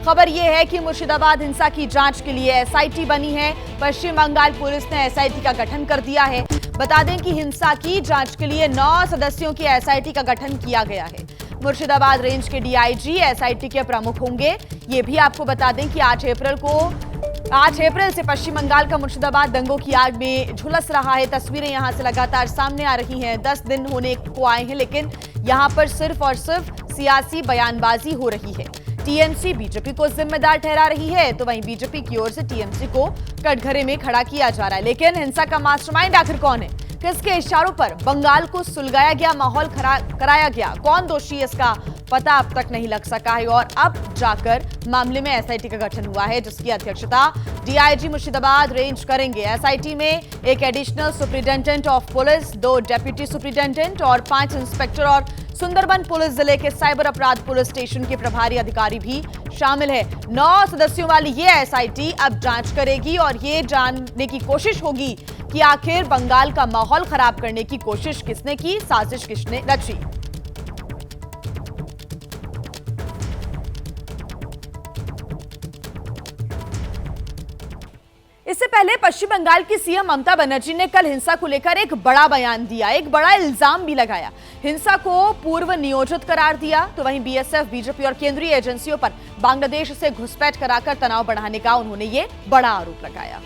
खबर यह है कि मुर्शिदाबाद हिंसा की जांच के लिए एसआईटी बनी है। पश्चिम बंगाल पुलिस ने एसआईटी का गठन कर दिया है। बता दें कि हिंसा की जांच के लिए 9 सदस्यों की एसआईटी का गठन किया गया है। मुर्शिदाबाद रेंज के डीआईजी एसआईटी के प्रमुख होंगे। ये भी आपको बता दें कि 8 अप्रैल से पश्चिम बंगाल का मुर्शिदाबाद दंगों की आग में झुलस रहा है। तस्वीरें यहां से लगातार सामने आ रही हैं। 10 दिन होने को आए हैं, लेकिन यहां पर सिर्फ और सिर्फ सियासी बयानबाजी हो रही है। टीएमसी बीजेपी को जिम्मेदार ठहरा रही है, तो वहीं बीजेपी की ओर से टीएमसी को कटघरे में खड़ा किया जा रहा है। लेकिन हिंसा का मास्टरमाइंड आखिर कौन है? किसके इशारों पर बंगाल को सुलगाया गया, माहौल कराया गया? कौन दोषी, इसका पता अब तक नहीं लग सका है। और अब जाकर मामले में एसआईटी का गठन हुआ है, जिसकी अध्यक्षता डीआईजी मुर्शिदाबाद रेंज करेंगे। एसआईटी में एक additional superintendent of police, 2 deputy superintendent और 5 इंस्पेक्टर और सुंदरबन पुलिस जिले के साइबर अपराध पुलिस स्टेशन के प्रभारी अधिकारी भी शामिल है। 9 सदस्यों वाली ये एसआईटी अब जांच करेगी और ये जानने की कोशिश होगी कि आखिर बंगाल का माहौल खराब करने की कोशिश किसने की, साजिश किसने रची। इससे पहले पश्चिम बंगाल की सीएम ममता बनर्जी ने कल हिंसा को लेकर एक बड़ा बयान दिया, एक बड़ा इल्जाम भी लगाया। हिंसा को पूर्व नियोजित करार दिया। तो वहीं बीएसएफ, बीजेपी और केंद्रीय एजेंसियों पर बांग्लादेश से घुसपैठ कराकर तनाव बढ़ाने का उन्होंने ये बड़ा आरोप लगाया।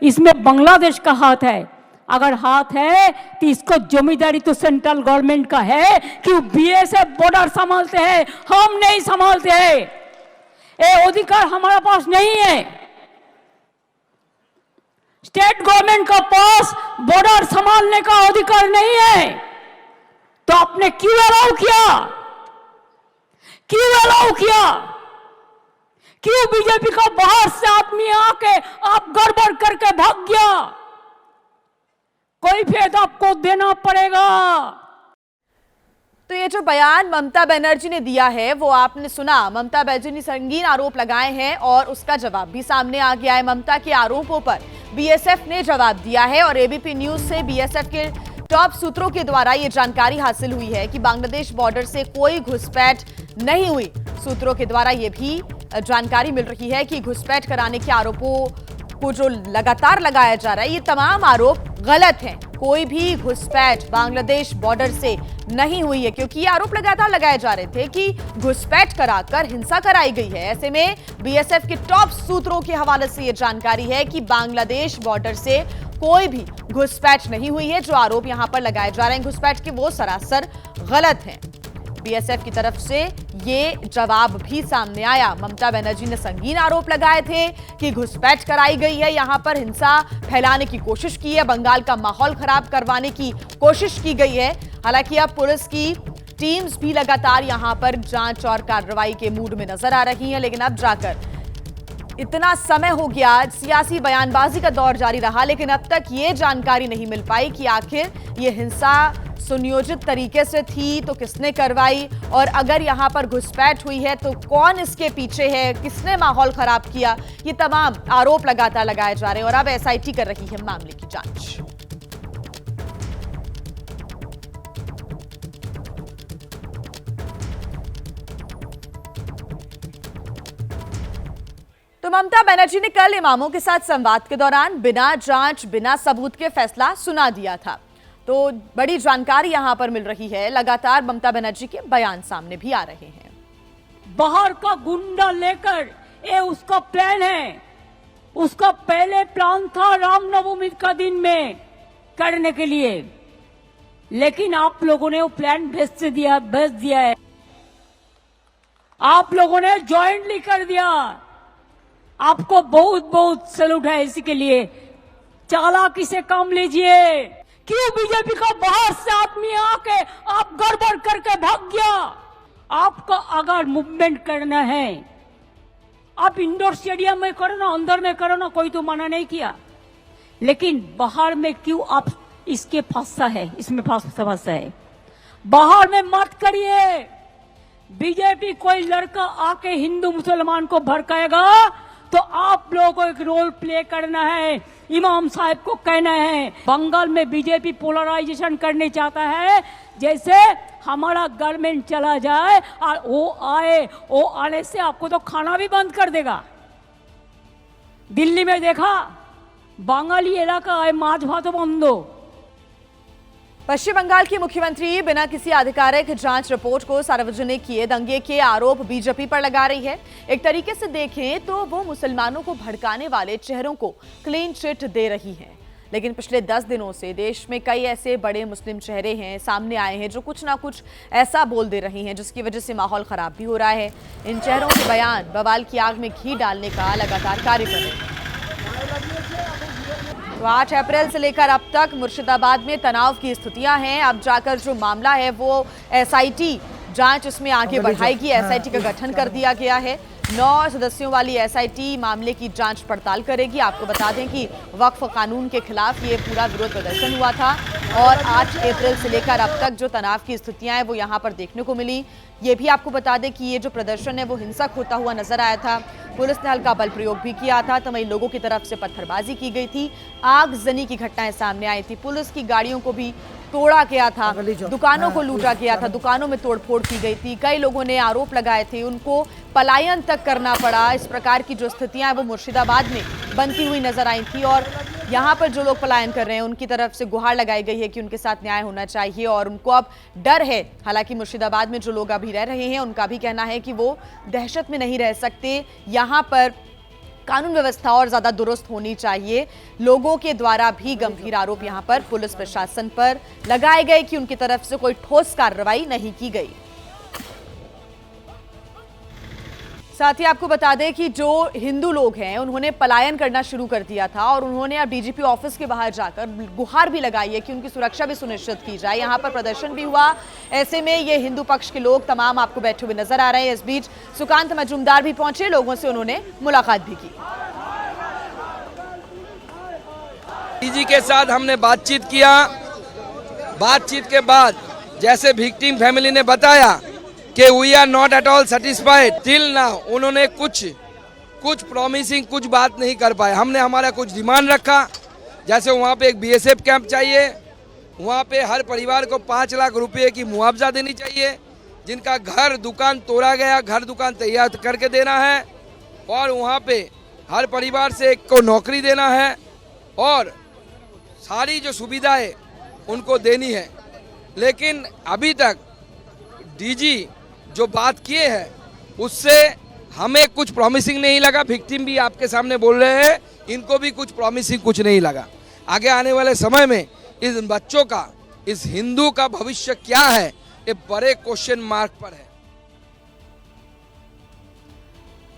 इसमें बांग्लादेश का हाथ है। अगर हाथ है तो इसको जिम्मेदारी तो सेंट्रल गवर्नमेंट का है कि बीएसएफ बॉर्डर संभालते हैं, हम नहीं संभालते हैं। ये अधिकार हमारे पास नहीं है। स्टेट गवर्नमेंट का पास बॉर्डर संभालने का अधिकार नहीं है। तो आपने क्यों अलाउ किया? क्यों बीजेपी का बाहर से आदमी आके आप गड़बड़ करके भाग गया? कोई फेद आपको देना पड़ेगा। तो ये जो बयान ममता बनर्जी ने दिया है वो आपने सुना। ममता बनर्जी ने संगीन आरोप लगाए हैं और उसका जवाब भी सामने आ गया है। ममता के आरोपों पर बीएसएफ ने जवाब दिया है और एबीपी न्यूज से बीएसएफ के टॉप सूत्रों के द्वारा ये जानकारी हासिल हुई है कि बांग्लादेश बॉर्डर से कोई घुसपैठ नहीं हुई। सूत्रों के द्वारा ये भी जानकारी मिल रही है कि घुसपैठ कराने के आरोपों को जो लगातार लगाया जा रहा है, ये तमाम आरोप गलत हैं। कोई भी घुसपैठ बांग्लादेश बॉर्डर से नहीं हुई है, क्योंकि ये आरोप लगातार लगाए जा रहे थे कि घुसपैठ कराकर हिंसा कराई गई है। ऐसे में बीएसएफ के टॉप सूत्रों के हवाले से ये जानकारी है कि बांग्लादेश बॉर्डर से कोई भी घुसपैठ नहीं हुई है। जो आरोप यहां पर लगाए जा रहे हैं घुसपैठ के, वो सरासर गलत हैं। बीएसएफ की तरफ से ये जवाब भी सामने आया। ममता बनर्जी ने संगीन आरोप लगाए थे कि घुसपैठ कराई गई है, यहां पर हिंसा फैलाने की कोशिश की है, बंगाल का माहौल खराब करवाने की कोशिश की गई है। हालांकि अब पुलिस की टीम्स भी लगातार यहां पर जांच और कार्रवाई के मूड में नजर आ रही हैं। लेकिन अब जाकर इतना समय हो गया, सियासी बयानबाजी का दौर जारी रहा, लेकिन अब तक ये जानकारी नहीं मिल पाई कि आखिर ये हिंसा सुनियोजित तरीके से थी तो किसने करवाई, और अगर यहां पर घुसपैठ हुई है तो कौन इसके पीछे है, किसने माहौल खराब किया। ये तमाम आरोप लगातार लगाए जा रहे हैं और अब एसआईटी कर रही है मामले की जांच। तो ममता बनर्जी ने कल इमामों के साथ संवाद के दौरान बिना जांच, बिना सबूत के फैसला सुना दिया था। तो बड़ी जानकारी यहां पर मिल रही है। लगातार ममता बनर्जी के बयान सामने भी आ रहे हैं। बाहर का गुंडा लेकर ये उसका प्लान है। उसका पहले प्लान था रामनवमी का दिन में करने के लिए, लेकिन आप लोगों ने वो प्लान भेज दिया है। आप लोगों ने जॉइंटली कर दिया। आपको बहुत बहुत सैल्यूट है इसके लिए। चालाकी से काम लीजिए। क्यों बीजेपी का बाहर से आदमी आके आप गड़बड़ करके भाग गया? आपका अगर मूवमेंट करना है, आप इंडोर स्टेडियम में करो ना, अंदर में करो ना, कोई तो मना नहीं किया। लेकिन बाहर में क्यों आप इसमें फंसा है? बाहर में मत करिए। बीजेपी कोई लड़का आके हिंदू मुसलमान को भड़काएगा तो आप लोगों को एक रोल प्ले करना है। इमाम साहब को कहना है, बंगाल में बीजेपी पोलराइजेशन करने चाहता है, जैसे हमारा गवर्नमेंट चला जाए और वो आने से आपको तो खाना भी बंद कर देगा। दिल्ली में देखा, बांगाली इलाका है, माछ भात बंद। पश्चिम बंगाल की मुख्यमंत्री बिना किसी आधिकारिक जांच रिपोर्ट को सार्वजनिक किए दंगे के आरोप बीजेपी पर लगा रही है। एक तरीके से देखें तो वो मुसलमानों को भड़काने वाले चेहरों को क्लीन चिट दे रही है। लेकिन पिछले 10 दिनों से देश में कई ऐसे बड़े मुस्लिम चेहरे हैं सामने आए हैं जो कुछ ना कुछ ऐसा बोल दे रहे हैं जिसकी वजह से माहौल खराब भी हो रहा है। इन चेहरों के बयान बवाल की आग में घी डालने का लगातार कार्य कर रहे हैं। तो 8 अप्रैल से लेकर अब तक मुर्शिदाबाद में तनाव की स्थितियां हैं। अब जाकर जो मामला है वो एसआईटी जांच इसमें आगे बढ़ाएगी। एसआईटी का गठन कर दिया गया है। 9 सदस्यों वाली एसआईटी मामले की जांच पड़ताल करेगी। आपको बता दें कि वक्फ कानून के खिलाफ ये पूरा विरोध प्रदर्शन हुआ था और 8 अप्रैल से लेकर अब तक जो तनाव की स्थितियां हैं वो यहाँ पर देखने को मिली। ये भी आपको बता दें कि ये जो प्रदर्शन है वो हिंसक होता हुआ नजर आया था। पुलिस ने हल्का बल प्रयोग भी किया था। तमाम लोगों की तरफ से पत्थरबाजी की गई थी। आगजनी की घटनाएं सामने आई थी। पुलिस की गाड़ियों को भी तोड़ा गया था, दुकानों को लूटा गया था, दुकानों में तोड़फोड़ की गई थी। कई लोगों ने आरोप लगाए थे, उनको पलायन तक करना पड़ा। इस प्रकार की जो स्थितियां वो मुर्शिदाबाद में बनती हुई नजर आई थी और यहाँ पर जो लोग पलायन कर रहे हैं उनकी तरफ से गुहार लगाई गई है कि उनके साथ न्याय होना चाहिए और उनको अब डर है। हालांकि मुर्शिदाबाद में जो लोग अभी रह रहे हैं उनका भी कहना है कि वो दहशत में नहीं रह सकते। यहाँ पर कानून व्यवस्था और ज्यादा दुरुस्त होनी चाहिए। लोगों के द्वारा भी गंभीर आरोप यहां पर पुलिस प्रशासन पर लगाए गए कि उनकी तरफ से कोई ठोस कार्रवाई नहीं की गई। साथ ही आपको बता दें कि जो हिंदू लोग हैं उन्होंने पलायन करना शुरू कर दिया था और उन्होंने अब डीजीपी ऑफिस के बाहर जाकर गुहार भी लगाई है कि उनकी सुरक्षा भी सुनिश्चित की जाए। यहां पर प्रदर्शन भी हुआ। ऐसे में ये हिंदू पक्ष के लोग तमाम आपको बैठे हुए नजर आ रहे हैं। इस बीच सुकांत मजूमदार भी पहुंचे, लोगों से उन्होंने मुलाकात भी की। डीजी के साथ हमने बातचीत किया। बातचीत के बाद जैसे विक्टिम फैमिली ने बताया कि we are not at all satisfied till now, उन्होंने कुछ प्रॉमिसिंग कुछ बात नहीं कर पाए। हमने हमारा कुछ डिमांड रखा, जैसे वहाँ पे एक बीएसएफ कैंप चाहिए, वहाँ पे हर परिवार को 5 लाख रुपए की मुआवजा देनी चाहिए, जिनका घर दुकान तोड़ा गया घर दुकान तैयार करके देना है और वहाँ पे हर परिवार से एक को नौकरी देना है और सारी जो सुविधाएं उनको देनी है। लेकिन अभी तक डीजी जो बात किए हैं उससे हमें कुछ प्रॉमिसिंग नहीं लगा। विक्टिम भी आपके सामने बोल रहे हैं, इनको भी कुछ प्रॉमिसिंग कुछ नहीं लगा। आगे आने वाले समय में इस बच्चों का, इस हिंदू का भविष्य क्या है, ये बड़े क्वेश्चन मार्क पर है।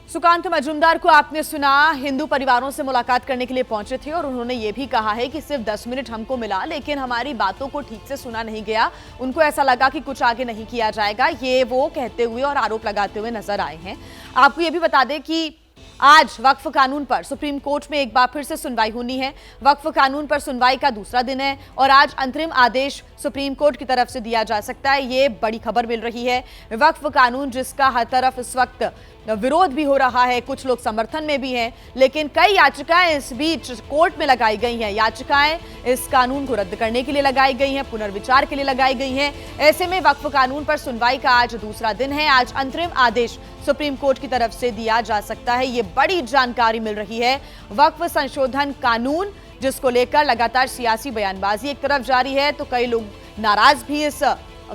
सुकांत मजूमदार को आपने सुना, हिंदू परिवारों से मुलाकात करने के लिए पहुंचे थे और उन्होंने ये भी कहा है कि सिर्फ 10 मिनट हमको मिला लेकिन हमारी बातों को ठीक से सुना नहीं गया। उनको ऐसा लगा कि कुछ आगे नहीं किया जाएगा, ये वो कहते हुए और आरोप लगाते हुए नजर आए हैं। आपको ये भी बता दें कि आज वक्फ कानून पर सुप्रीम कोर्ट में एक बार फिर से सुनवाई होनी है। वक्फ कानून पर सुनवाई का दूसरा दिन है और आज अंतरिम आदेश सुप्रीम कोर्ट की तरफ से दिया जा सकता है। ये बड़ी खबर मिल रही है। वक्फ कानून जिसका हर तरफ इस वक्त विरोध भी हो रहा है, कुछ लोग समर्थन में भी हैं, लेकिन कई याचिकाएं इस बीच कोर्ट में लगाई गई हैं। याचिकाएं इस कानून को रद्द करने के लिए लगाई गई हैं, पुनर्विचार के लिए लगाई गई हैं। ऐसे में वक्फ कानून पर सुनवाई का आज दूसरा दिन है। आज अंतरिम आदेश सुप्रीम कोर्ट की तरफ से दिया जा सकता है। ये बड़ी जानकारी मिल रही है। वक्फ संशोधन कानून जिसको लेकर लगातार सियासी बयानबाजी एक तरफ जारी है तो कई लोग नाराज भी इस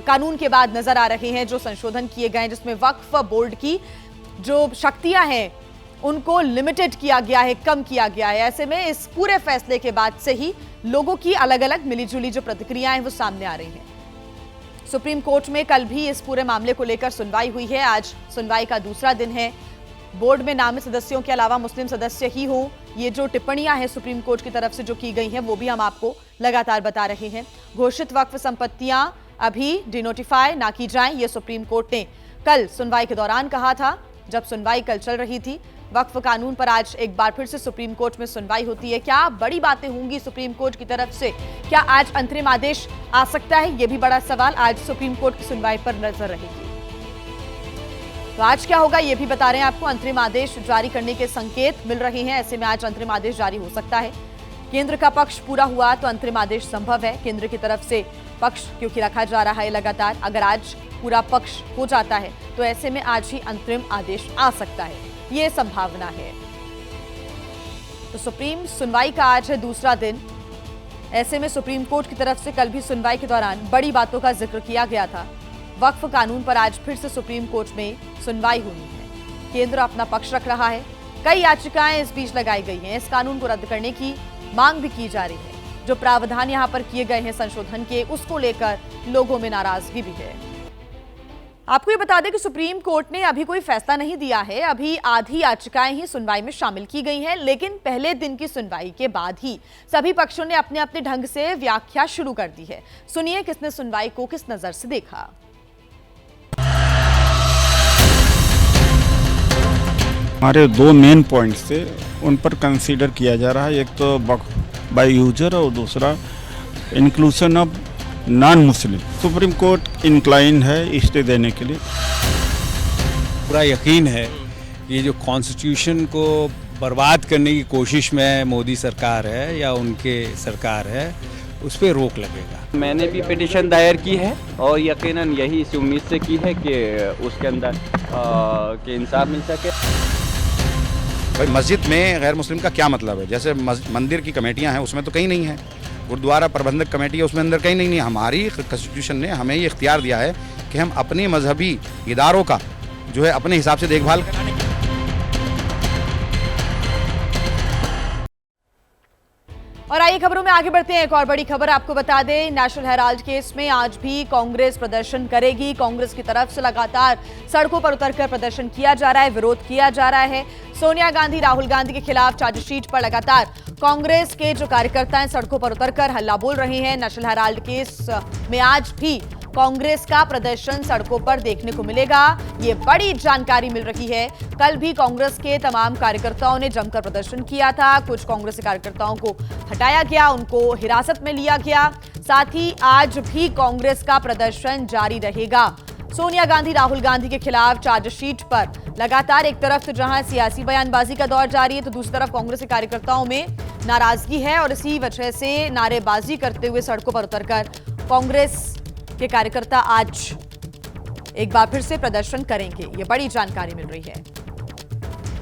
कानून के बाद नजर आ रहे हैं जो संशोधन किए गए, जिसमें वक्फ बोर्ड की जो शक्तियां हैं उनको लिमिटेड किया गया है, कम किया गया है। ऐसे में इस पूरे फैसले के बाद से ही लोगों की अलग अलग मिलीजुली जो प्रतिक्रियाएं हैं वो सामने आ रही हैं। सुप्रीम कोर्ट में कल भी इस पूरे मामले को लेकर सुनवाई हुई है। आज सुनवाई का दूसरा दिन है। बोर्ड में नामित सदस्यों के अलावा मुस्लिम सदस्य ही हों, ये जो टिप्पणियां हैं सुप्रीम कोर्ट की तरफ से जो की गई हैं वो भी हम आपको लगातार बता रहे हैं। घोषित वक्फ संपत्तियां अभी डिनोटिफाई ना की जाएं, ये सुप्रीम कोर्ट ने कल सुनवाई के दौरान कहा था। जब सुनवाई कल चल रही थी वक्फ कानून पर, आज एक बार फिर से सुप्रीम कोर्ट में सुनवाई होती है। क्या बड़ी बातें होंगी सुप्रीम कोर्ट की तरफ से? क्या आज अंतरिम आदेश आ सकता है? ये भी बड़ा सवाल आज सुप्रीम कोर्ट की सुनवाई पर नजर रहेगी। तो आज क्या होगा ये भी बता रहे हैं आपको। अंतरिम आदेश जारी करने के संकेत मिल रहे हैं। ऐसे में आज अंतरिम आदेश जारी हो सकता है। केंद्र का पक्ष पूरा हुआ तो अंतरिम आदेश संभव है। केंद्र की तरफ से पक्ष क्योंकि रखा जा रहा है लगातार। अगर आज पूरा पक्ष हो जाता है तो ऐसे में आज ही अंतरिम आदेश आ सकता है, ये संभावना है। तो सुप्रीम सुनवाई का आज है दूसरा दिन। ऐसे में सुप्रीम कोर्ट की तरफ से कल भी सुनवाई के दौरान बड़ी बातों का जिक्र किया गया था। वक्फ कानून पर आज फिर से सुप्रीम कोर्ट में सुनवाई होनी है। केंद्र अपना पक्ष रख रहा है। कई याचिकाएं इस बीच लगाई गई हैं। इस कानून को रद्द करने की मांग भी की जा रही है। जो प्रावधान यहां पर किए गए हैं संशोधन के, उसको लेकर लोगों में नाराजगी भी है। आपको ये बता दें कि सुप्रीम कोर्ट ने अभी कोई फैसला नहीं दिया है। अभी आधी याचिकाएं ही सुनवाई में शामिल की गई हैं, लेकिन पहले दिन की सुनवाई के बाद ही सभी पक्षों ने अपने अपने ढंग से व्याख्या शुरू कर दी है। सुनिए किसने सुनवाई को किस नजर से देखा। हमारे दो मेन पॉइंट्स थे, उन पर कंसीडर किया जा रहा है। एक तो बाय यूजर और दूसरा inclusion of non Muslim. Supreme court incline है स्टे देने के लिए। पूरा यकीन है ये जो कॉन्स्टिट्यूशन को बर्बाद करने की कोशिश में मोदी सरकार है या उनके सरकार है, उस पर रोक लगेगा। मैंने भी पिटीशन दायर की है और यकीनन यही इस उम्मीद से की है कि उसके अंदर कि इंसाफ मिल सके। भाई मस्जिद में गैर मुस्लिम का क्या मतलब है? जैसे मंदिर की कमेटियां हैं उसमें तो कहीं नहीं है, गुरुद्वारा प्रबंधक कमेटी है उसमें अंदर कहीं नहीं है। हमारी कॉन्स्टिट्यूशन ने हमें ये इख्तियार दिया है कि हम अपने मजहबी इदारों का जो है अपने हिसाब से देखभाल कराने। और आइए खबरों में आगे बढ़ते हैं। एक और बड़ी खबर आपको बता दें, नेशनल हेराल्ड केस में आज भी कांग्रेस प्रदर्शन करेगी। कांग्रेस की तरफ से लगातार सड़कों पर उतरकर प्रदर्शन किया जा रहा है, विरोध किया जा रहा है। सोनिया गांधी, राहुल गांधी के खिलाफ चार्जशीट पर लगातार कांग्रेस के जो कार्यकर्ता हैं सड़कों पर उतरकर हल्ला बोल रहे हैं। नेशनल हेराल्ड केस में आज भी कांग्रेस का प्रदर्शन सड़कों पर देखने को मिलेगा, ये बड़ी जानकारी मिल रही है। कल भी कांग्रेस के तमाम कार्यकर्ताओं ने जमकर प्रदर्शन किया था। कुछ कांग्रेस के कार्यकर्ताओं को हटाया गया, उनको हिरासत में लिया गया। साथ ही आज भी कांग्रेस का प्रदर्शन जारी रहेगा। सोनिया गांधी, राहुल गांधी के खिलाफ चार्जशीट पर लगातार एक तरफ तो जहां सियासी बयानबाजी का दौर जारी है, तो दूसरी तरफ कांग्रेस के कार्यकर्ताओं में नाराजगी है और इसी वजह से नारेबाजी करते हुए सड़कों पर उतरकर कांग्रेस के कार्यकर्ता आज एक बार फिर से प्रदर्शन करेंगे, ये बड़ी जानकारी मिल रही है।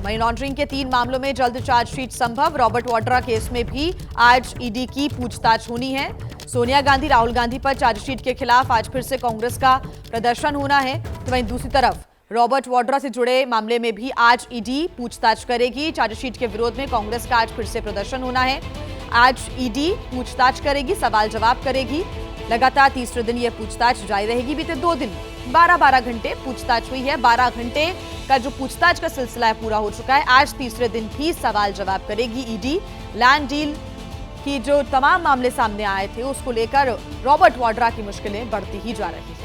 मनी लॉन्ड्रिंग के 3 मामलों में जल्द चार्जशीट संभव। रॉबर्ट वाड्रा केस में भी आज ईडी की पूछताछ होनी है। सोनिया गांधी, राहुल गांधी पर चार्जशीट के खिलाफ आज फिर से कांग्रेस का प्रदर्शन होना है, तो वहीं दूसरी तरफ रॉबर्ट वाड्रा से जुड़े मामले में भी आज ईडी पूछताछ करेगी। चार्जशीट के विरोध में कांग्रेस का आज फिर से प्रदर्शन होना है। आज ईडी पूछताछ करेगी, सवाल जवाब करेगी। लगातार तीसरे दिन यह पूछताछ जारी रहेगी। बीते 2 दिन 12-12 घंटे पूछताछ हुई है। 12 घंटे का जो पूछताछ का सिलसिला है पूरा हो चुका है। आज तीसरे दिन भी सवाल जवाब करेगी ईडी। लैंड डील की जो तमाम मामले सामने आए थे उसको लेकर रॉबर्ट वाड्रा की मुश्किलें बढ़ती ही जा रही हैं।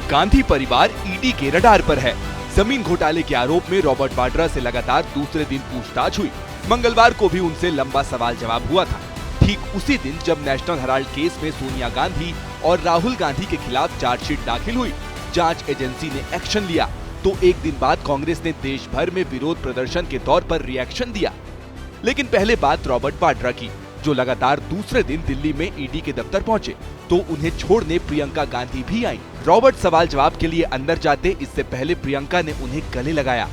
गांधी परिवार ईडी के रडार पर है। जमीन घोटाले के आरोप में रॉबर्ट वाड्रा से लगातार दूसरे दिन पूछताछ हुई। मंगलवार को भी उनसे लंबा सवाल जवाब हुआ था। ठीक उसी दिन जब नेशनल हेराल्ड केस में सोनिया गांधी और राहुल गांधी के खिलाफ चार्जशीट दाखिल हुई, जांच एजेंसी ने एक्शन लिया, तो एक दिन बाद कांग्रेस ने देश भर में विरोध प्रदर्शन के तौर पर रिएक्शन दिया। लेकिन पहले बात रॉबर्ट वाड्रा की, जो लगातार दूसरे दिन दिल्ली में ईडी के दफ्तर पहुंचे, तो उन्हें छोड़ने प्रियंका गांधी भी आई। रॉबर्ट सवाल जवाब के लिए अंदर जाते इससे पहले प्रियंका ने उन्हें गले लगाया।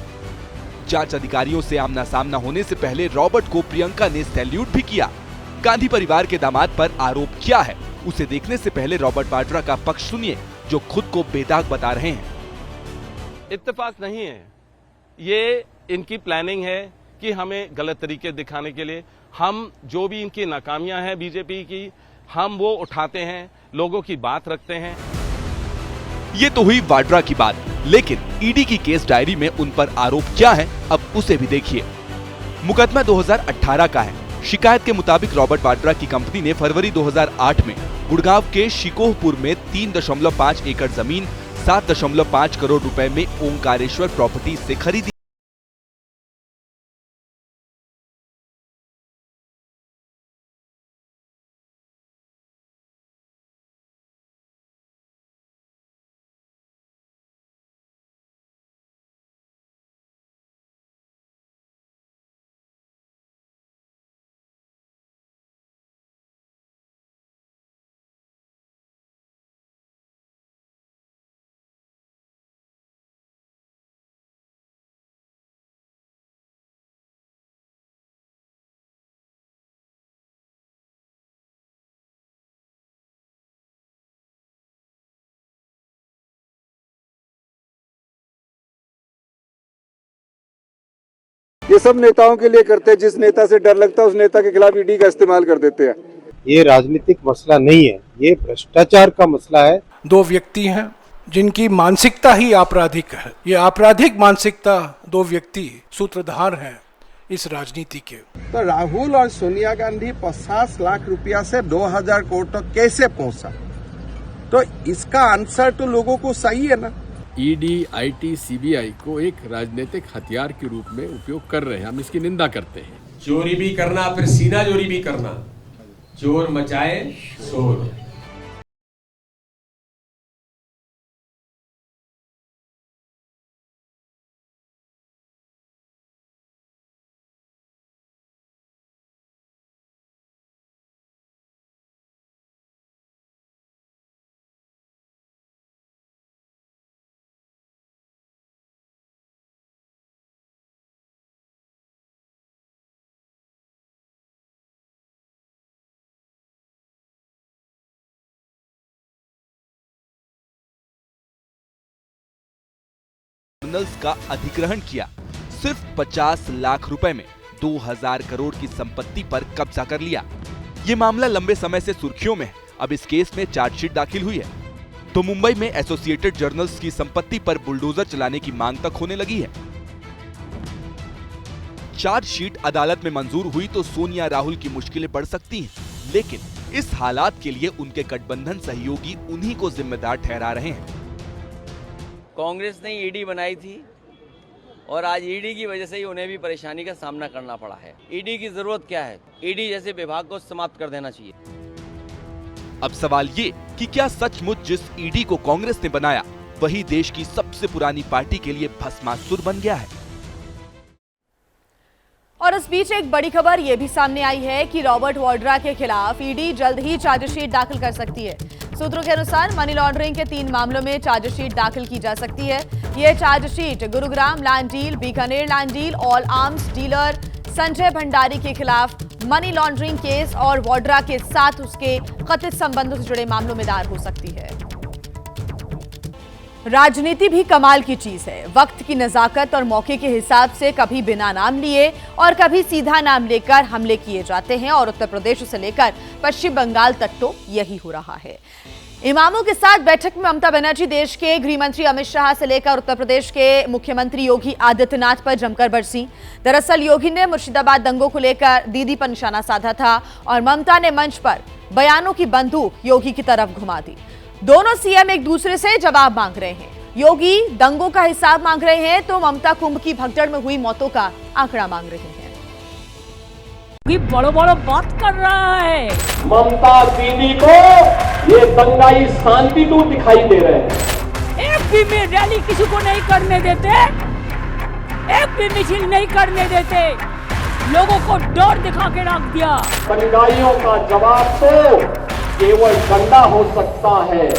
जांच अधिकारियों से आमना सामना होने से पहले रॉबर्ट को प्रियंका ने सैल्यूट भी किया। गांधी परिवार के दामाद पर आरोप क्या है, उसे देखने से पहले रॉबर्ट वाड्रा का पक्ष सुनिए, जो खुद को बेदाग बता रहे हैं। इत्तेफाक नहीं है, ये इनकी प्लानिंग है कि हमें गलत तरीके दिखाने के लिए। हम जो भी इनकी नाकामियां हैं बीजेपी की, हम वो उठाते हैं, लोगों की बात रखते हैं। ये तो हुई वाड्रा की बात, लेकिन ईडी की केस डायरी में उन पर आरोप क्या है, अब उसे भी देखिए। मुकदमा 2018 का है। शिकायत के मुताबिक रॉबर्ट वाड्रा की कंपनी ने फरवरी 2008 में गुड़गांव के शिकोहपुर में 3.5 एकड़ जमीन 7.5 करोड़ रुपए में ओंकारेश्वर प्रॉपर्टी से खरीदी। ये सब नेताओं के लिए करते हैं, जिस नेता से डर लगता है उस नेता के खिलाफ ईडी का इस्तेमाल कर देते हैं। ये राजनीतिक मसला नहीं है, ये भ्रष्टाचार का मसला है। दो व्यक्ति हैं जिनकी मानसिकता ही आपराधिक है। ये आपराधिक मानसिकता दो व्यक्ति सूत्रधार हैं इस राजनीति के। तो राहुल और सोनिया गांधी 50 लाख रुपया से 2000 करोड़ तक कैसे पहुंचा? तो इसका आंसर तो लोगों को सही है ना। ईडी, आईटी, सीबीआई को एक राजनीतिक हथियार के रूप में उपयोग कर रहे हैं, हम इसकी निंदा करते हैं। चोरी भी करना, फिर सीना चोरी भी करना, चोर मचाए शोर। टर्मिनल्स का अधिग्रहण किया। सिर्फ 50 लाख रुपए में 2000 करोड़ की संपत्ति पर कब्जा कर लिया। ये मामला लंबे समय से सुर्खियों में है। अब इस केस में चार्जशीट दाखिल हुई है तो मुंबई में एसोसिएटेड जर्नल्स की संपत्ति पर बुलडोजर चलाने की मांग तक होने लगी है। चार्जशीट अदालत में मंजूर हुई तो सोनिया राहुल की मुश्किलें बढ़ सकती हैं, लेकिन इस हालात के लिए उनके गठबंधन सहयोगी उन्हीं को जिम्मेदार ठहरा रहे हैं। कांग्रेस ने ईडी बनाई थी और आज ईडी की वजह से ही उन्हें भी परेशानी का सामना करना पड़ा है। ईडी की जरूरत क्या है? ईडी जैसे विभाग को समाप्त कर देना चाहिए। अब सवाल ये कि क्या सचमुच जिस ईडी को कांग्रेस ने बनाया वही देश की सबसे पुरानी पार्टी के लिए भस्मासुर बन गया है? और इस बीच एक बड़ी खबर यह भी सामने आई है कि रॉबर्ट वाड्रा के खिलाफ ईडी जल्द ही चार्जशीट दाखिल कर सकती है। सूत्रों के अनुसार मनी लॉन्ड्रिंग के 3 मामलों में चार्जशीट दाखिल की जा सकती है। यह chargesheet Gurugram land deal, Bikaner land deal, all arms dealer Sanjay Bhandari के खिलाफ मनी लॉन्ड्रिंग केस और वाड्रा के साथ उसके कथित संबंधों से जुड़े मामलों में दायर हो सकती है। राजनीति भी कमाल की चीज है। वक्त की नजाकत और मौके के हिसाब से कभी बिना नाम लिए और कभी सीधा नाम लेकर हमले किए जाते हैं और उत्तर प्रदेश से लेकर पश्चिम बंगाल तक तो यही हो रहा है। इमामों के साथ बैठक में ममता बनर्जी देश के गृह मंत्री अमित शाह से लेकर उत्तर प्रदेश के मुख्यमंत्री योगी आदित्यनाथ पर जमकर बरसी। दरअसल योगी ने मुर्शिदाबाद दंगों को लेकर दीदी पर निशाना साधा था और ममता ने मंच पर बयानों की बंदूक योगी की तरफ घुमा दी। दोनों सीएम एक दूसरे से जवाब मांग रहे हैं। योगी दंगों का हिसाब मांग रहे हैं तो ममता कुंभ की भगदड़ में हुई मौतों का आंकड़ा मांग रहे हैं। बड़ो बड़ो बात कर रहा है। ममता दीदी को ये दंगाई शांति दूत दिखाई दे रहे हैं। एक भी में रैली किसी को नहीं करने देते, एक भी मिছিল नहीं करने देते, लोगों को डर दिखा के रख दिया। दंगाइयों का जवाब तो केवल डंडा हो सकता है।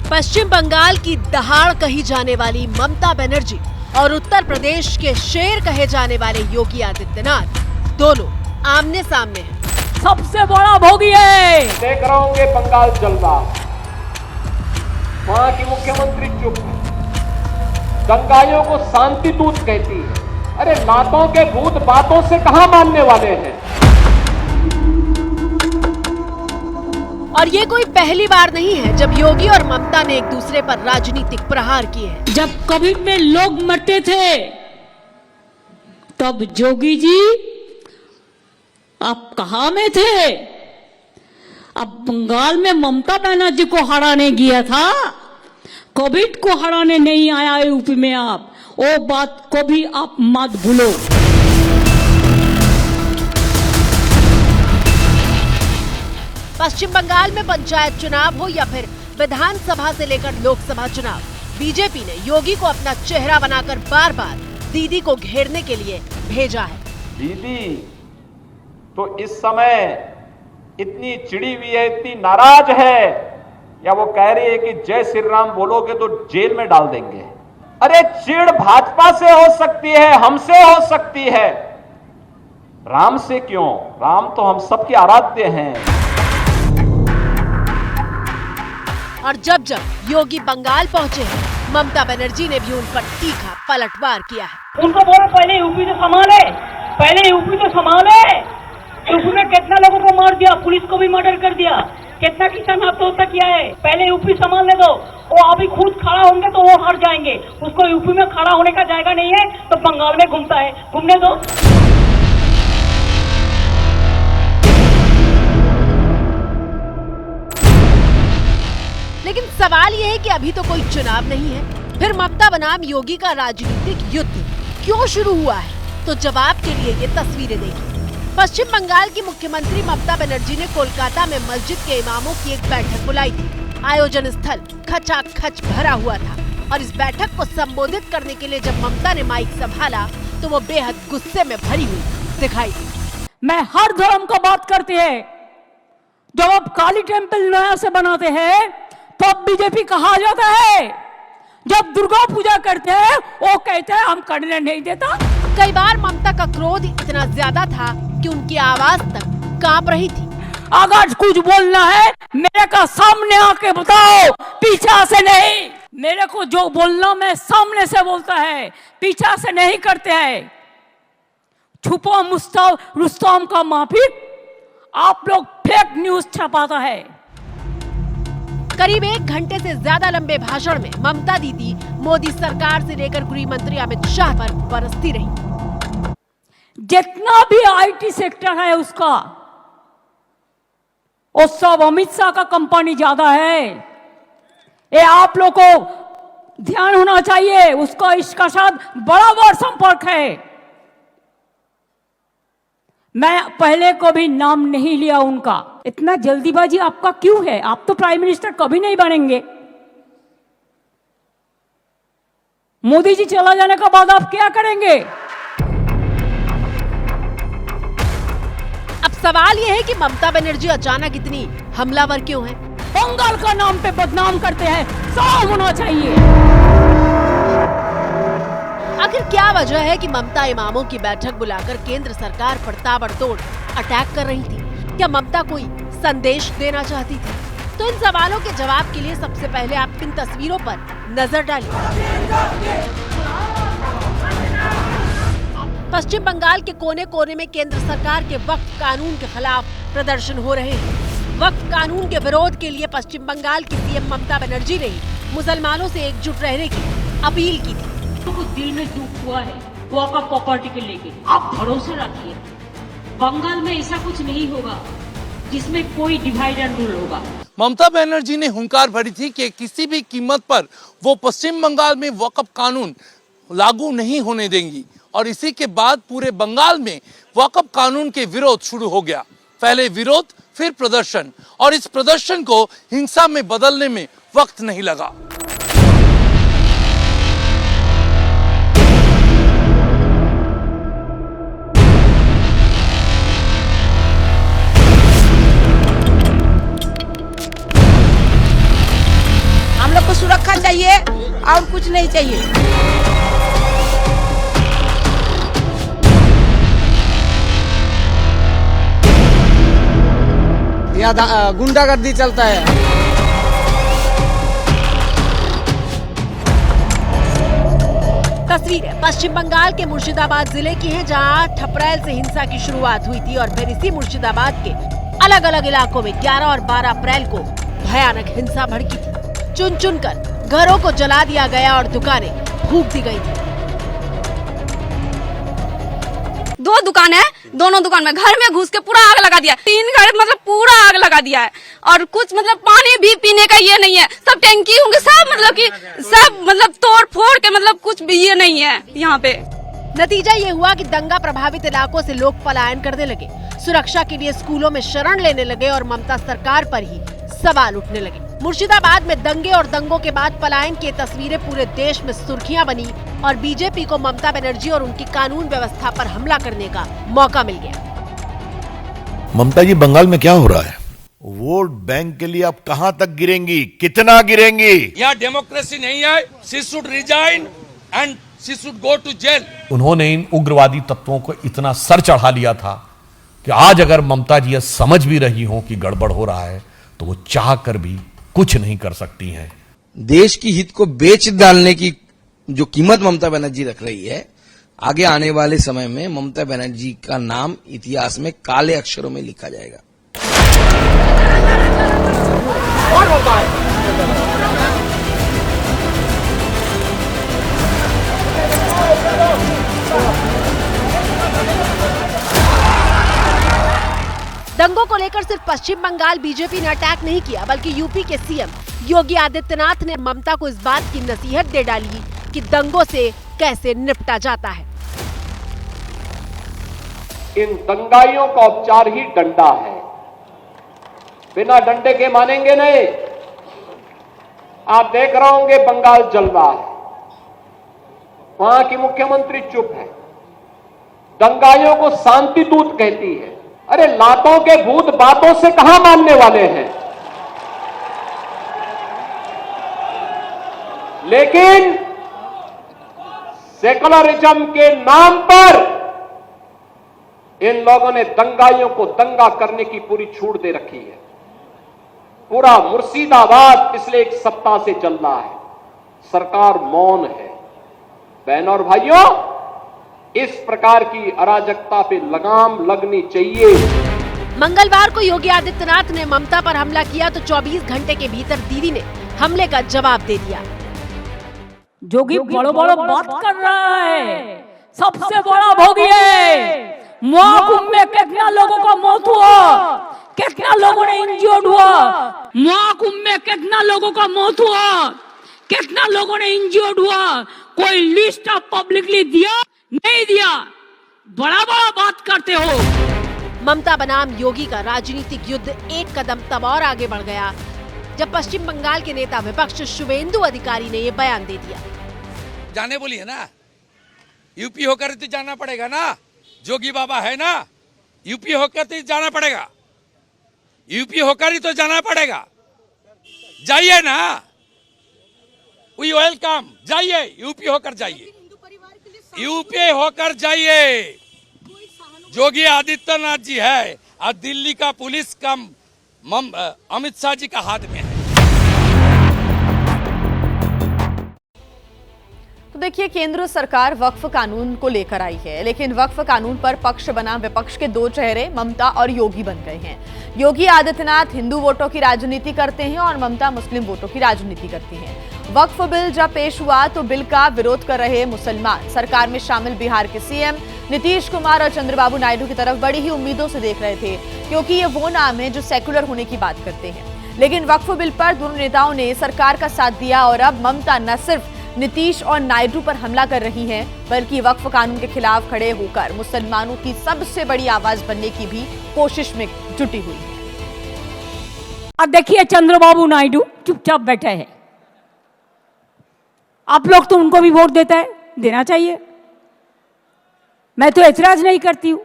पश्चिम बंगाल की दहाड़ कही जाने वाली ममता बनर्जी और उत्तर प्रदेश के शेर कहे जाने वाले योगी आदित्यनाथ दोनों आमने सामने हैं। सबसे बड़ा भोगी है। देख रहा हूँ कि बंगाल जल रहा, वहाँ की मुख्यमंत्री चुप है, दंगाइयों को शांति दूत कहती है। अरे नातों के भूत बातों से कहां मानने वाले हैं। और ये कोई पहली बार नहीं है जब योगी और ममता ने एक दूसरे पर राजनीतिक प्रहार किए हैं। जब कोविड में लोग मरते थे तब जोगी जी आप कहां में थे? अब बंगाल में ममता बनर्जी को हराने गया था, कोविड को हराने नहीं आया यूपी में। आप वो बात को भी आप मत भूलो। पश्चिम बंगाल में पंचायत चुनाव हो या फिर विधानसभा से लेकर लोकसभा चुनाव, बीजेपी ने योगी को अपना चेहरा बनाकर बार बार दीदी को घेरने के लिए भेजा है। दीदी तो इस समय इतनी चिड़ी हुई है, इतनी नाराज है, या वो कह रही है कि जय श्री राम बोलोगे तो जेल में डाल देंगे। अरे चिड़ भाजपा से हो सकती है, हमसे हो सकती है, राम से क्यों? राम तो हम सबके आराध्य हैं। और जब जब योगी बंगाल पहुंचे हैं, ममता बनर्जी ने भी उन पर तीखा पलटवार किया है। उनको बोलो पहले यूपी तो संभाले, पहले यूपी तो संभाले। यूपी में कितना लोगों को मार दिया, पुलिस को भी मर्डर कर दिया, कितना किसान आत्महत्या किया है। पहले यूपी संभालने दो। वो अभी खुद खड़ा होंगे तो वो हार जाएंगे। उसको यूपी में खड़ा होने का जायगा नहीं है तो बंगाल में घूमता है, घूमने दो। लेकिन सवाल ये है कि अभी तो कोई चुनाव नहीं है, फिर ममता बनाम योगी का राजनीतिक युद्ध क्यों शुरू हुआ है? तो जवाब के लिए ये तस्वीरें देखिए। पश्चिम बंगाल की मुख्यमंत्री ममता बनर्जी ने कोलकाता में मस्जिद के इमामों की एक बैठक बुलाई थी। आयोजन स्थल खचाखच भरा हुआ था और इस बैठक को संबोधित करने के लिए जब ममता ने माइक संभाला तो वो बेहद गुस्से में भरी हुई दिखाई दी। मैं हर धर्म का बात करती है। जब आप काली टेम्पल नया से बनाते हैं तो अब बीजेपी कहा जाता है। जब दुर्गा पूजा करते हैं वो कहते हैं हम करने नहीं देता। कई बार ममता का क्रोध इतना ज्यादा था कि उनकी आवाज तक कांप रही थी। अगर कुछ बोलना है मेरे का सामने आके बताओ, पीछा से नहीं। मेरे को जो बोलना मैं सामने से बोलता है, पीछा से नहीं करते हैं। छुपा रुस्तम का माफिक आप लोग फेक न्यूज छपाता है। करीब 1 घंटे से ज्यादा लंबे भाषण में ममता दीदी मोदी सरकार से लेकर गृह मंत्री अमित शाह पर बरसती रही। जितना भी आईटी सेक्टर है उसका, वो सब अमित शाह का कंपनी ज्यादा है। ये आप लोग को ध्यान होना चाहिए। उसका इसका साथ बराबर संपर्क है। मैं पहले को भी नाम नहीं लिया उनका। इतना जल्दीबाजी आपका क्यों है? आप तो प्राइम मिनिस्टर कभी नहीं बनेंगे। मोदी जी चला जाने के बाद आप क्या करेंगे? अब सवाल यह है कि ममता बनर्जी अचानक इतनी हमलावर क्यों है? बंगाल का नाम पे बदनाम करते हैं, साफ होना चाहिए। आखिर क्या वजह है कि ममता इमामों की बैठक बुलाकर केंद्र सरकार पर ताबड़तोड़ अटैक कर रही थी? क्या ममता कोई संदेश देना चाहती थी? तो इन सवालों के जवाब के लिए सबसे पहले आप इन तस्वीरों पर नजर डालिए। पश्चिम बंगाल के कोने कोने में केंद्र सरकार के वक्फ कानून के खिलाफ प्रदर्शन हो रहे हैं। वक्फ कानून के विरोध के लिए पश्चिम बंगाल की सीएम ममता बनर्जी ने मुसलमानों से एकजुट रहने की अपील की थी। कुछ दिल में दुख हुआ है वक्फ प्रॉपर्टी के लेके, आप भरोसा रखिए बंगाल में ऐसा कुछ नहीं होगा जिसमें कोई डिवाइड एंड रूल होगा। ममता बनर्जी ने हुंकार भरी थी कि किसी भी कीमत पर वो पश्चिम बंगाल में वक्फ कानून लागू नहीं होने देंगी और इसी के बाद पूरे बंगाल में वक्फ कानून के विरोध शुरू हो गया। पहले विरोध, फिर प्रदर्शन, और इस प्रदर्शन को हिंसा में बदलने में वक्त नहीं लगा। हम लोग को सुरक्षा चाहिए और कुछ नहीं चाहिए। यहाँ गुंडागर्दी चलता है। तस्वीर पश्चिम बंगाल के मुर्शिदाबाद जिले की है, जहां 8 अप्रैल से हिंसा की शुरुआत हुई थी और फिर इसी मुर्शिदाबाद के अलग अलग इलाकों में 11 और 12 अप्रैल को भयानक हिंसा भड़की थी। चुन चुन कर घरों को जला दिया गया और दुकानें फूंक दी गई थी। 2 दुकान है, दोनों दुकान में घर में घुस के पूरा आग लगा दिया। 3 घर मतलब पूरा आग लगा दिया है और कुछ मतलब पानी भी पीने का ये नहीं है। सब टैंकी होंगे, सब मतलब कि सब मतलब तोड़ फोड़ के मतलब कुछ भी ये नहीं है यहाँ पे। नतीजा ये हुआ कि दंगा प्रभावित इलाकों से लोग पलायन करने लगे, सुरक्षा के लिए स्कूलों में शरण लेने लगे और ममता सरकार पर ही सवाल उठने लगे। मुर्शिदाबाद में दंगे और दंगों के बाद पलायन की तस्वीरें पूरे देश में सुर्खियां बनी और बीजेपी को ममता बनर्जी और उनकी कानून व्यवस्था पर हमला करने का मौका मिल गया। ममता जी, बंगाल में क्या हो रहा है? वोट बैंक के लिए आप कहां तक गिरेंगी, कितना गिरेंगी? यहाँ डेमोक्रेसी नहीं है। She should resign and she should go to jail. उन्होंने इन उग्रवादी तत्वों को इतना सर चढ़ा लिया था कि आज अगर ममता जी समझ भी रही हो कि गड़बड़ हो रहा है तो वो चाह कर भी कुछ नहीं कर सकती हैं। देश की हित को बेच डालने की जो कीमत ममता बनर्जी रख रही है, आगे आने वाले समय में ममता बनर्जी का नाम इतिहास में काले अक्षरों में लिखा जाएगा। दंगों को लेकर सिर्फ पश्चिम बंगाल बीजेपी ने अटैक नहीं किया, बल्कि यूपी के सीएम योगी आदित्यनाथ ने ममता को इस बात की नसीहत दे डाली कि दंगों से कैसे निपटा जाता है। इन दंगाइयों का उपचार ही डंडा है, बिना डंडे के मानेंगे नहीं। आप देख रहे होंगे बंगाल जल रहा है, वहां की मुख्यमंत्री चुप है, दंगाइयों को शांति दूत कहती है। अरे लातों के भूत बातों से कहां मानने वाले हैं। लेकिन सेकुलरिज्म के नाम पर इन लोगों ने दंगाइयों को दंगा करने की पूरी छूट दे रखी है। पूरा मुर्शिदाबाद पिछले एक सप्ताह से चल रहा है, सरकार मौन है। बहनों और भाइयों, इस प्रकार की अराजकता पे लगाम लगनी चाहिए। मंगलवार को योगी आदित्यनाथ ने ममता पर हमला किया तो 24 घंटे के भीतर दीदी ने हमले का जवाब दे दिया। जोगी बड़ो बड़ो बात कर रहा है, सबसे बड़ा भोगी है। महाकुंभ में कितना लोगों का मौत हुआ, कितना लोगों ने इंजर्ड हुआ। महाकुंभ में कितना लोगों का मौत हुआ, कितना लोगों ने इंजर्ड हुआ। कोई लिस्ट आप पब्लिकली दिया नहीं दिया, बड़ा बड़ा बात करते हो। ममता बनाम योगी का राजनीतिक युद्ध एक कदम तब और आगे बढ़ गया जब पश्चिम बंगाल के नेता विपक्ष शुवेंदु अधिकारी ने ये बयान दे दिया। जाने बोली है ना, यूपी होकर तो जाना पड़ेगा ना, जोगी बाबा है ना, यूपी होकर तो जाना पड़ेगा, यूपी होकर ही तो जाना पड़ेगा। जाइए ना, वी वेलकम, जाइए, यूपी होकर जाइए, यूपी होकर जाइए। योगी आदित्यनाथ जी है और दिल्ली का पुलिस का अमित शाह जी का हाथ में है। तो देखिए, केंद्र सरकार वक्फ कानून को लेकर आई है, लेकिन वक्फ कानून पर पक्ष बनाम विपक्ष के दो चेहरे ममता और योगी बन गए हैं। योगी आदित्यनाथ हिंदू वोटों की राजनीति करते हैं और ममता मुस्लिम वोटों की राजनीति करती हैं। वक्फ बिल जब पेश हुआ तो बिल का विरोध कर रहे मुसलमान सरकार में शामिल बिहार के सीएम नीतीश कुमार और चंद्रबाबू नायडू की तरफ बड़ी ही उम्मीदों से देख रहे थे, क्योंकि ये वो नाम है जो सेकुलर होने की बात करते हैं। लेकिन वक्फ बिल पर दोनों नेताओं ने सरकार का साथ दिया और अब ममता न सिर्फ नीतीश और नायडू पर हमला कर रही हैं, बल्कि वक्फ कानून के खिलाफ खड़े होकर मुसलमानों की सबसे बड़ी आवाज बनने की भी कोशिश में जुटी हुई है। अब देखिए, चंद्रबाबू नायडू चुपचाप बैठे हैं। आप लोग तो उनको भी वोट देता है, देना चाहिए, मैं तो ऐतराज नहीं करती हूं।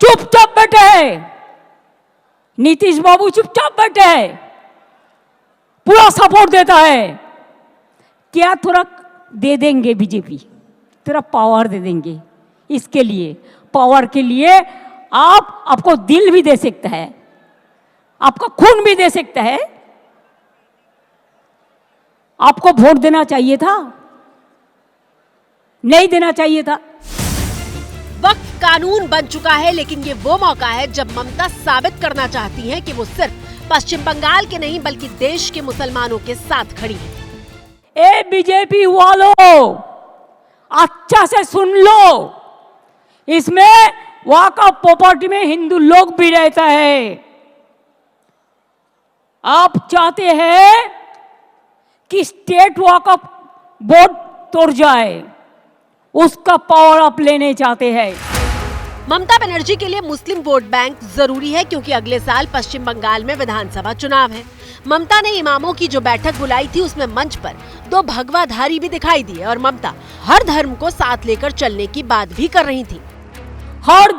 चुपचाप बैठे हैं नीतीश बाबू, चुपचाप बैठे हैं, पूरा सपोर्ट देता है। क्या थोड़ा दे देंगे बीजेपी, थोड़ा पावर दे देंगे। इसके लिए, पावर के लिए आपको दिल भी दे सकता है, आपका खून भी दे सकता है। आपको वोट देना चाहिए था, नहीं देना चाहिए था। वक्फ कानून बन चुका है, लेकिन ये वो मौका है जब ममता साबित करना चाहती हैं कि वो सिर्फ पश्चिम बंगाल के नहीं बल्कि देश के मुसलमानों के साथ खड़ी है। ए बीजेपी वालों, अच्छा से सुन लो, इसमें वक्फ प्रॉपर्टी में हिंदू लोग भी रहता है। आप चाहते हैं कि स्टेट वक्फ बोर्ड तोड़ जाए, उसका पावर आप लेने चाहते हैं। ममता बनर्जी के लिए मुस्लिम वोट बैंक जरूरी है, क्योंकि अगले साल पश्चिम बंगाल में विधानसभा चुनाव है। ममता ने इमामों की जो बैठक बुलाई थी, उसमें मंच पर दो भगवाधारी भी दिखाई दिए और ममता हर धर्म को साथ लेकर चलने की बात भी कर रही थी। हर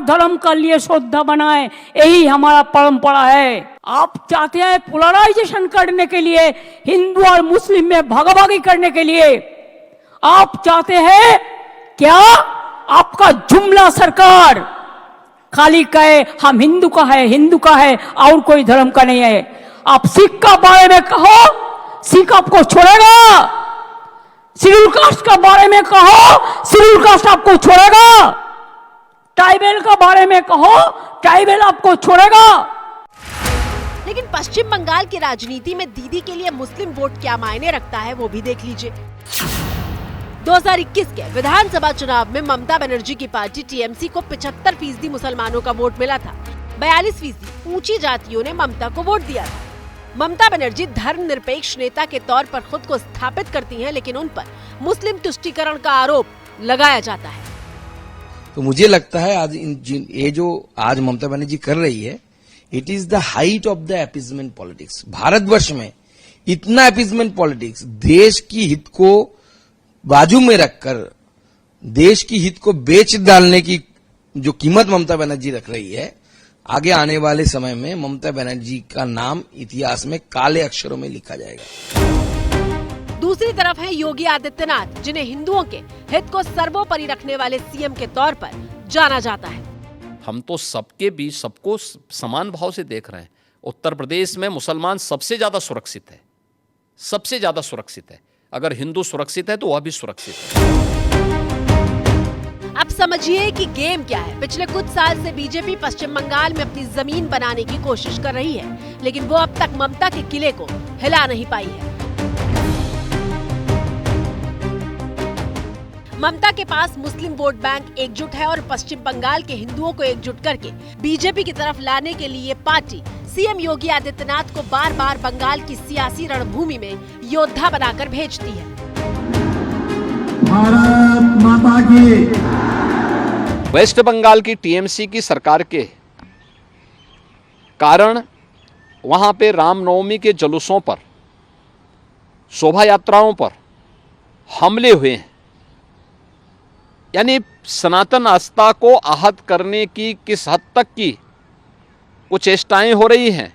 धर्म का लिए श्रद्धा बनाए, यही हमारा परंपरा है। आप चाहते हैं पोलराइजेशन करने के लिए, हिंदू और मुस्लिम में भागाभागी करने के लिए। आप चाहते हैं क्या आपका जुमला सरकार खाली कहे हम हिंदू का है और कोई धर्म का नहीं है। आप सिख का बारे में कहो, सिख आपको छोड़ेगा। शेड्यूल कास्ट का बारे में कहो, शेड्यूल कास्ट आपको छोड़ेगा। ट्राइबल का बारे में कहो, ट्राइबल आपको छोड़ेगा। लेकिन पश्चिम बंगाल की राजनीति में दीदी के लिए मुस्लिम वोट क्या मायने रखता है वो भी देख लीजिए। 2021 के विधानसभा चुनाव में ममता बनर्जी की पार्टी टीएमसी को 75% मुसलमानों का वोट मिला था। 42% ऊंची जातियों ने ममता को वोट दिया था। ममता बनर्जी धर्मनिरपेक्ष नेता के तौर पर खुद को स्थापित करती हैं, लेकिन उन पर मुस्लिम तुष्टीकरण का आरोप लगाया जाता है। तो मुझे लगता है आज ये जो आज ममता बनर्जी कर रही है, it is the height of the appeasement politics. Bharatvarsh में इतना अपीजमेंट पॉलिटिक्स, देश की हित को बाजू में रखकर देश की हित को बेच डालने की जो कीमत ममता बनर्जी रख रही है, आगे आने वाले समय में ममता बनर्जी का नाम इतिहास में काले अक्षरों में लिखा जाएगा। दूसरी तरफ है योगी आदित्यनाथ, जिन्हें हिंदुओं के हित को सर्वोपरि रखने वाले सीएम के तौर पर जाना जाता है। हम तो सबके बीच सबको समान भाव से देख रहे हैं। उत्तर प्रदेश में मुसलमान सबसे ज्यादा सुरक्षित है, सबसे ज्यादा सुरक्षित है। अगर हिंदू सुरक्षित है तो वह भी सुरक्षित है। अब समझिए कि गेम क्या है। पिछले कुछ साल से बीजेपी पश्चिम बंगाल में अपनी जमीन बनाने की कोशिश कर रही है, लेकिन वो अब तक ममता के किले को हिला नहीं पाई है। ममता के पास मुस्लिम वोट बैंक एकजुट है और पश्चिम बंगाल के हिंदुओं को एकजुट करके बीजेपी की तरफ लाने के लिए पार्टी सीएम योगी आदित्यनाथ को बार बार बंगाल की सियासी रणभूमि में योद्धा बनाकर भेजती है। भारत माता की। वेस्ट बंगाल की टीएमसी की सरकार के कारण वहां पे रामनवमी के जुलूसों पर, शोभा यात्राओं पर हमले हुए हैं। यानी सनातन आस्था को आहत करने की किस हद तक की कुछ चेष्टाएं हो रही हैं,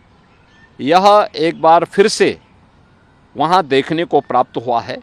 यह एक बार फिर से वहां देखने को प्राप्त हुआ है।